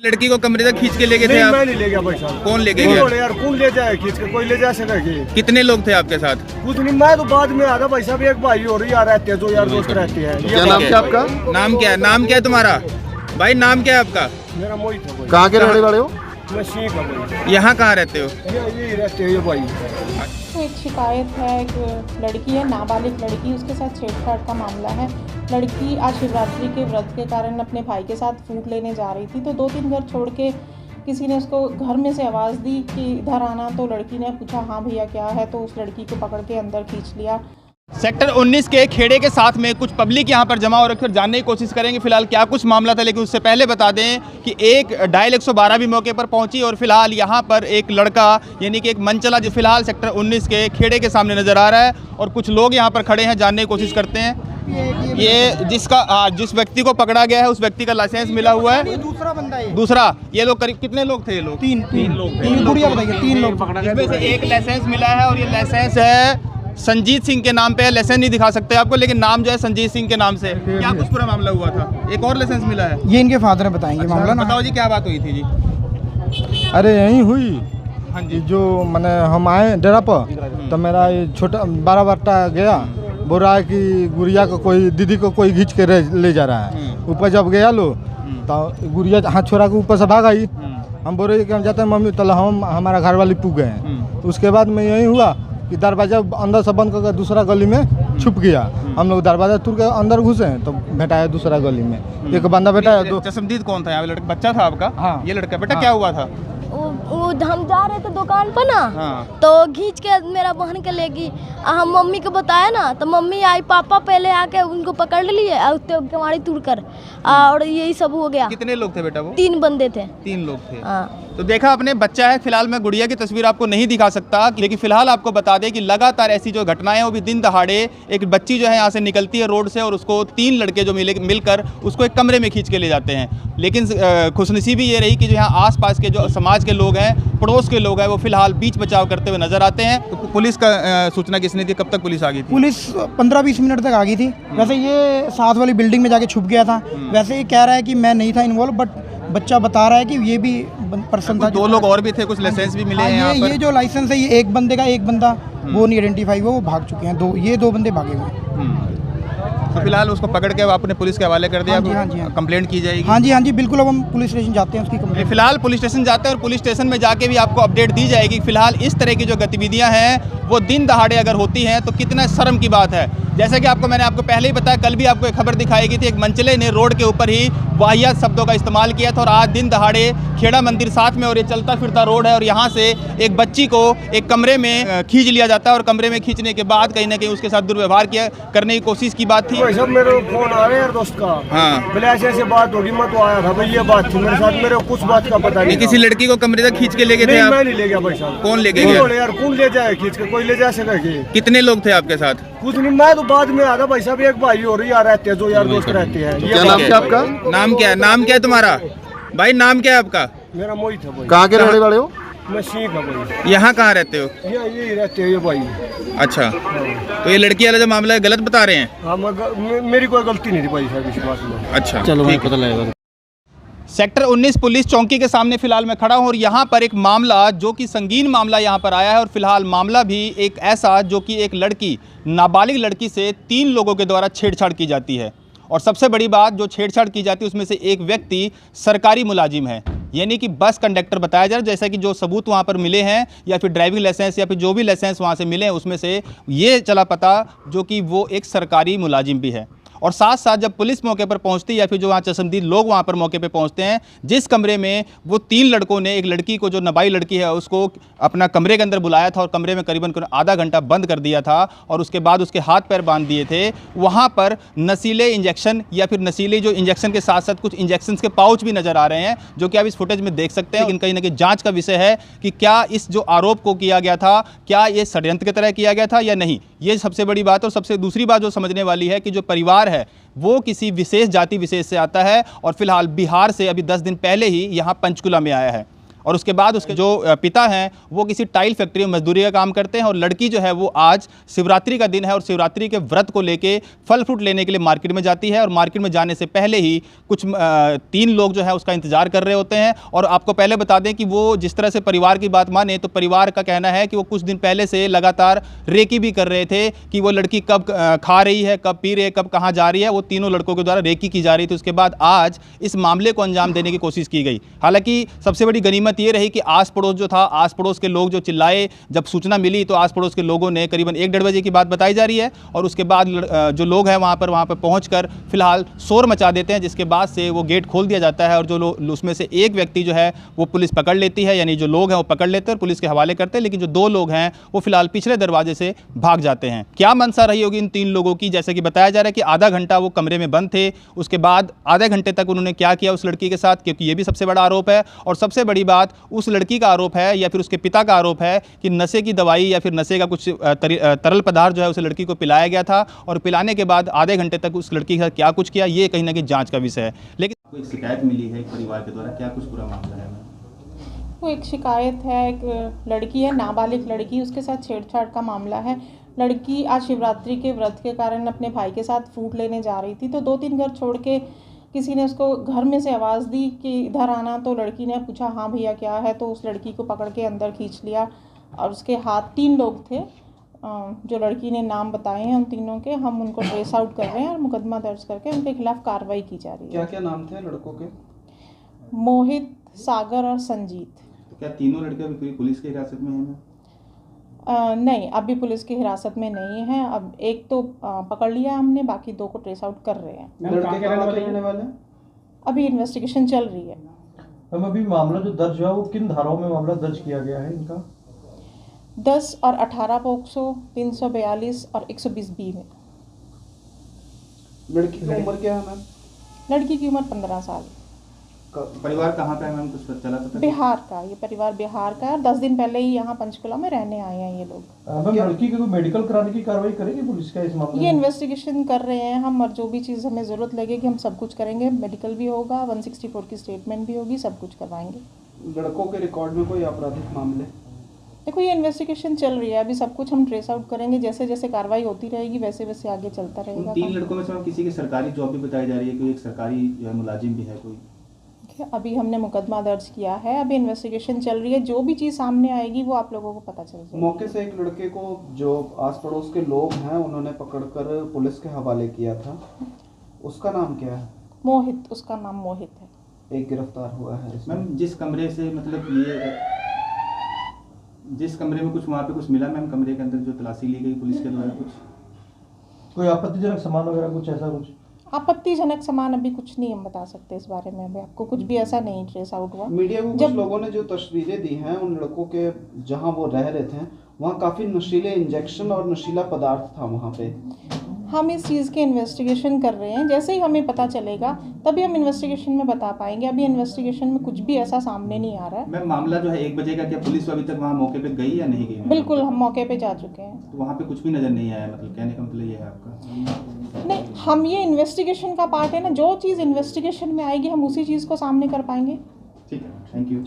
लड़की को कमरे तक खींच के लेके थे आप? मैं नहीं ले गया भाई साहब। कौन लेके गया? यार कौन ले जाए खींच के, कोई ले जा सके? कितने लोग थे आपके साथ? कुछ नहीं, मैं तो बाद में आया भाई साहब। एक भाई और यार रहते हैं, जो यार दोस्त रहते हैं। क्या नाम क्या आपका? नाम क्या है? नाम क्या है तुम्हारा भाई? नाम क्या है आपका? मेरा मोहित है भाई। कहाँ के रहने वाले हो? मैं सिंह का भाई। यहाँ कहाँ रहते हो? यही रहते हैं ये भाई। एक शिकायत है, एक लड़की है, नाबालिग लड़की, उसके साथ छेड़छाड़ का मामला है। लड़की आज शिवरात्रि के व्रत के कारण अपने भाई के साथ फ्रूट लेने जा रही थी, तो 2-3 घर छोड़ के किसी ने उसको घर में से आवाज़ दी कि इधर आना। तो लड़की ने पूछा हाँ भैया क्या है, तो उस लड़की को पकड़ के अंदर खींच लिया। सेक्टर 19 के खेड़े के साथ में कुछ पब्लिक यहाँ पर जमा हो रखी और जानने की कोशिश करेंगे फिलहाल क्या कुछ मामला था। लेकिन उससे पहले बता दें कि एक डायल 112 भी मौके पर पहुंची और फिलहाल यहाँ पर एक लड़का यानी कि एक मंचला जो फिलहाल सेक्टर 19 के खेड़े के सामने नजर आ रहा है और कुछ लोग यहाँ पर खड़े हैं, जानने की कोशिश करते हैं। ये जिस व्यक्ति को पकड़ा गया है उस व्यक्ति का लाइसेंस मिला हुआ है। दूसरा बंदा है। दूसरा ये लोग करीब कितने लोग थे? ये लोग तीन लोग थे। गुड़िया बताइए, 3 लोग पकड़ा गया। इसमें से एक लाइसेंस मिला है और ये लाइसेंस है संजीत सिंह के नाम पे है। लाइसेंस नहीं दिखा सकते आपको, लेकिन नाम जो है संजीत सिंह के नाम से। क्या कुछ पूरा मामला हुआ था? एक और लाइसेंस मिला है। ये इनके फादर बताएंगे मामला ना। बताओ जी क्या बात हुई थी जी? अरे यही हुई हाँ जी। जो मैंने हम आए डेरा पर, तो मेरा ये छोटा 12 बट्टा गया, बोल रहा है कि गुड़िया को कोई दीदी को कोई खींच के ले जा रहा है। ऊपर जब गया लो तो गुड़िया हाथ छोड़ा के ऊपर से भाग आई। हम बोल रहे कि हम जाते हैं मम्मी, तो हम हमारा घर वाली पूग गए हैं। उसके बाद में यही हुआ कि दरवाजा अंदर से बंद करके दूसरा गली में छुप गया। हम लोग दरवाजा तोड़ के अंदर घुसे तो भेटाया दूसरा गली में एक बंदा बैठा। चशमदीद कौन था यहाँ? लड़का बच्चा था आपका? हाँ। ये लड़का बेटा क्या हुआ था? वो हम जा रहे थे दुकान पर ना। हाँ। तो खींच के मेरा बहन के लेगी। हम मम्मी को बताया ना, तो मम्मी आई, पापा पहले आके उनको पकड़ लिए और कमाड़ी तोड़कर और यही सब हो गया। कितने लोग थे बेटा वो? 3 बंदे थे। 3 लोग थे। हाँ। तो देखा अपने बच्चा है। फिलहाल मैं गुड़िया की तस्वीर आपको नहीं दिखा सकता, लेकिन फिलहाल आपको बता दें कि लगातार ऐसी जो घटनाएं हैं वो भी दिन दहाड़े एक बच्ची जो है यहाँ से निकलती है रोड से और उसको 3 लड़के जो मिलकर उसको एक कमरे में खींच के ले जाते हैं। लेकिन खुशनसीबी ये रही कि जो यहाँ आसपास के जो समाज के लोग हैं, पड़ोस के लोग हैं, वो फिलहाल बीच बचाव करते हुए नजर आते हैं। तो पुलिस का सूचना किसने दी? कब तक पुलिस आ गई थी? पुलिस 15-20 मिनट तक आ गई थी। वैसे ये साथ वाली बिल्डिंग में जाके छुप गया था। वैसे ये कह रहा है कि मैं नहीं था इन्वॉल्व, बट बच्चा बता रहा है कि ये भी पर्सन था। 2 लोग और भी थे, कुछ लाइसेंस भी मिले हैं यहाँ पर। ये जो लाइसेंस है ये एक बंदे का, एक बंदा वो नहीं आइडेंटिफाई हुआ, वो भाग चुके हैं। ये 2 बंदे भागे हुए। तो फिलहाल उसको पकड़ के आपने पुलिस के हवाले कर दिया। हाँ जी। कंप्लेंट की जाएगी? हाँ जी बिल्कुल। अब हम पुलिस स्टेशन जाते हैं उसकी कंप्लेंट। फिलहाल पुलिस स्टेशन जाते हैं और पुलिस स्टेशन में जाके भी आपको अपडेट दी जाएगी। फिलहाल इस तरह की जो गतिविधियां हैं वो दिन दहाड़े अगर होती हैं तो कितना शर्म की बात है। जैसे कि मैंने आपको पहले ही बताया, कल भी आपको एक खबर दिखाई गई थी, एक मंचले ने रोड के ऊपर ही वाहियात शब्दों का इस्तेमाल किया था और आज दिन दहाड़े खेड़ा मंदिर साथ में और ये चलता फिरता रोड है और यहाँ से एक बच्ची को एक कमरे में खींच लिया जाता है और कमरे में खींचने के बाद कहीं ना कहीं उसके साथ दुर्व्यवहार करने की कोशिश की बात थी। मेरे फोन आ रहे हैं दोस्त का। हाँ। बोले ऐसे बात होगी, मैं तो आया था भाई, ये बात थी मेरे साथ। मेरे कुछ बात का पता नहीं। किसी लड़की को कमरे तक खींच के लेके थे आप? मैं नहीं ले गया भाई साहब। कौन लेके गया? यार कौन ले जाए खींच के, कोई ले जा सके? कितने लोग थे आपके साथ? कुछ नहीं, मैं तो बाद में आया भाई साहब। एक भाई और यार रहते हैं, जो यार दोस्त रहते हैं। क्या नाम क्या आपका? नाम क्या है? नाम क्या है तुम्हारा भाई? नाम क्या है आपका? मेरा मोहित है भाई। कहाँ के रहने वाले हो? मैं सिंह का भाई। यहाँ कहाँ रहते हो? यही रहते हैं ये भाई। अच्छा, तो ये लड़की वाला जो मामला है गलत बता रहे हैं? हाँ, मेरी कोई गलती नहीं थी भाई साहब इस बात में। अच्छा चलो ठीक पता लगेगा। सेक्टर 19 पुलिस चौकी के सामने फिलहाल मैं खड़ा हूं और यहाँ पर एक मामला जो कि संगीन मामला यहाँ पर आया है और फिलहाल मामला भी एक ऐसा जो कि एक लड़की, नाबालिग लड़की से 3 लोगों के द्वारा छेड़छाड़ की जाती है और सबसे बड़ी बात जो छेड़छाड़ की जाती है उसमें से एक व्यक्ति सरकारी मुलाजिम है, यानी कि बस कंडक्टर बताया जा रहा है। जैसा कि जो सबूत वहाँ पर मिले हैं या फिर ड्राइविंग लाइसेंस या फिर जो भी लाइसेंस वहाँ से मिले हैं उसमें से ये चला पता जो कि वो एक सरकारी मुलाजिम भी है। और साथ साथ जब पुलिस मौके पर पहुंचती या फिर जो वहाँ चश्मदीद लोग वहाँ पर मौके पर पहुंचते हैं, जिस कमरे में वो 3 लड़कों ने एक लड़की को, जो नाबालिग लड़की है, उसको अपना कमरे के अंदर बुलाया था और कमरे में करीबन आधा घंटा बंद कर दिया था और उसके बाद उसके हाथ पैर बांध दिए थे, वहाँ पर नशीले इंजेक्शन या फिर नशीले जो इंजेक्शन के साथ साथ कुछ इंजेक्शन के पाउच भी नज़र आ रहे हैं, जो कि आप इस फुटेज में देख सकते हैं। लेकिन कहीं ना कहीं जाँच का विषय है कि क्या इस जो आरोप को किया गया था, क्या ये षड्यंत्र की तरह किया गया था या नहीं। ये सबसे बड़ी बात। और सबसे दूसरी बात जो समझने वाली है कि जो परिवार है वो किसी विशेष जाति विशेष से आता है और फिलहाल बिहार से अभी 10 दिन पहले ही यहाँ पंचकुला में आया है। और उसके बाद उसके जो पिता हैं वो किसी टाइल फैक्ट्री में मजदूरी का काम करते हैं और लड़की जो है वो आज शिवरात्रि का दिन है और शिवरात्रि के व्रत को लेके फल फ्रूट लेने के लिए मार्केट में जाती है और मार्केट में जाने से पहले ही कुछ 3 लोग जो है उसका इंतजार कर रहे होते हैं। और आपको पहले बता दें कि वो जिस तरह से परिवार की बात माने तो परिवार का कहना है कि वो कुछ दिन पहले से लगातार रेकी भी कर रहे थे कि वो लड़की कब खा रही है, कब पी रही है, कब कहाँ जा रही है। वो तीनों लड़कों के द्वारा रेकी की जा रही थी। उसके बाद आज इस मामले को अंजाम देने की कोशिश की गई। हालांकि सबसे बड़ी गनीमत ये रही कि आस पड़ोस जो था, आस पड़ोस के लोग जो चिल्लाए, जब सूचना मिली तो आस पड़ोस के लोगों ने करीबन 1-1:30 बजे की बात बताई जा रही है और उसके बाद जो लोग हैं वहाँ पर पहुँचकर फिलहाल शोर मचा देते हैं, जिसके बाद से वो गेट खोल दिया जाता है और जो लोग उसमें से एक व्यक्ति जो है वो पुलिस पकड़ लेती है, यानी जो लोग हैं वो पकड़ लेते हैं और पुलिस के हवाले करते हैं। लेकिन जो 2 लोग हैं वो फिलहाल पिछले दरवाजे से भाग जाते हैं। क्या मंशा रही होगी इन 3 लोगों की? जैसे कि बताया जा रहा है कि आधा घंटा वो कमरे में बंद थे, उसके बाद आधे घंटे तक उन्होंने क्या किया उस लड़की के साथ, क्योंकि ये भी सबसे बड़ा आरोप है। और सबसे बड़ी बात उस लड़की का आरोप है या फिर उसके पिता का आरोप है कि नशे की दवाई या फिर नशे का कुछ तरल पदार्थ जो है उस लड़की को पिलाया गया था और पिलाने के बाद आधे घंटे तक उस लड़की के साथ क्या कुछ किया, ये कहीं ना कहीं जांच का विषय है। लेकिन कोई शिकायत मिली है एक परिवार के द्वारा, क्या कुछ पूरा मामला है? वो एक शिकायत है, एक लड़की है, नाबालिग लड़की, उसके साथ छेड़छाड़ का मामला है। लड़की आज शिवरात्रि के व्रत के कारण अपने भाई के साथ फ्रूट लेने जा रही थी तो 2-3 घर छोड़ के किसी ने उसको घर में से आवाज़ दी कि इधर आना। तो लड़की ने पूछा हाँ भैया क्या है, तो उस लड़की को पकड़ के अंदर खींच लिया और उसके हाथ 3 लोग थे जो लड़की ने नाम बताए हैं उन तीनों के। हम उनको ट्रेस आउट कर रहे हैं और मुकदमा दर्ज करके उनके खिलाफ कार्रवाई की जा रही है। क्या क्या नाम थे लड़कों के? मोहित, सागर और संजीत। तो क्या तीनों लड़के अभी पुलिस की हिरासत में हैं? नहीं, अभी पुलिस की हिरासत में नहीं है। अब एक तो पकड़ लिया हमने, बाकी 2 को ट्रेस आउट कर रहे हैं। लड़के कहाँ के रहने वाले? अभी इन्वेस्टिगेशन चल रही है। हम अभी मामला जो दर्ज हुआ वो किन धाराओं में मामला दर्ज किया गया है इनका? 10 और 18 पोक्सो, 342 और 120B में। लड़की की उम्र क्या है मैम? लड़की की उम्र 15 साल। परिवार कहाँ का है मैम, कुछ चला पता? बिहार का, ये परिवार बिहार का है और 10 दिन पहले ही यहाँ पंचकुला में रहने आए हैं ये लोग। मैम लड़की को मेडिकल कराने की कार्रवाई करेगी पुलिस का इस मामले में? ये इन्वेस्टिगेशन कर रहे हैं हम और जो भी चीज़ हमें ज़रूरत लगेगी हम सब कुछ करेंगे। मेडिकल भी होगा, 164 की स्टेटमेंट भी होगी, सब कुछ करवाएंगे। लड़कों के रिकॉर्ड में कोई आपराधिक मामले? देखो ये इन्वेस्टिगेशन चल रही है, अभी सब कुछ हम ट्रेस आउट करेंगे। जैसे जैसे कार्रवाई होती रहेगी वैसे वैसे आगे चलता रहेगा। 3 लड़कों में से किसी की सरकारी जॉब भी बताई जा रही है, कोई एक सरकारी जो है मुलाजिम भी है कोई? अभी हमने मुकदमा दर्ज किया है, अभी इन्वेस्टिगेशन चल रही है। जो भी चीज़ सामने आएगी वो आप लोगों को पता चल जाएगी। मौके से एक लड़के को जो आस पड़ोस के लोग हैं उन्होंने पकड़कर पुलिस के हवाले किया था, उसका नाम क्या है? मोहित, उसका नाम मोहित है। एक गिरफ्तार हुआ है इसमें। मैम जिस कमरे से मतलब ये जिस कमरे में कुछ वहाँ पे कुछ मिला मैम, कमरे के अंदर जो तलाशी ली गई पुलिस के द्वारा, कुछ कोई आपत्तिजनक सामान वगैरह कुछ ऐसा कुछ? आपत्तिजनक सामान अभी कुछ नहीं हम बता सकते इस बारे में। अभी आपको कुछ भी ऐसा नहीं ट्रेस आउट हुआ। मीडिया को कुछ लोगों ने जो तस्वीरें दी हैं उन लड़कों के जहां वो रह रहे थे वहां काफ़ी नशीले इंजेक्शन और नशीला पदार्थ था वहां पे। हम इस चीज़ की इन्वेस्टिगेशन कर रहे हैं, जैसे ही हमें पता चलेगा तभी हम इन्वेस्टिगेशन में बता पाएंगे। अभी इन्वेस्टिगेशन में कुछ भी ऐसा सामने नहीं आ रहा है। मैम मामला जो है 1 बजे का, क्या पुलिस अभी तक वहाँ मौके पे गई या नहीं गई? बिल्कुल हम मौके पे जा चुके हैं। तो वहाँ पे कुछ भी नज़र नहीं आया, मतलब कहने का मतलब ये है आपका? नहीं, हम ये इन्वेस्टिगेशन का पार्ट है ना, जो चीज़ इन्वेस्टिगेशन में आएगी हम उसी चीज़ को सामने कर पाएंगे। ठीक है, थैंक यू।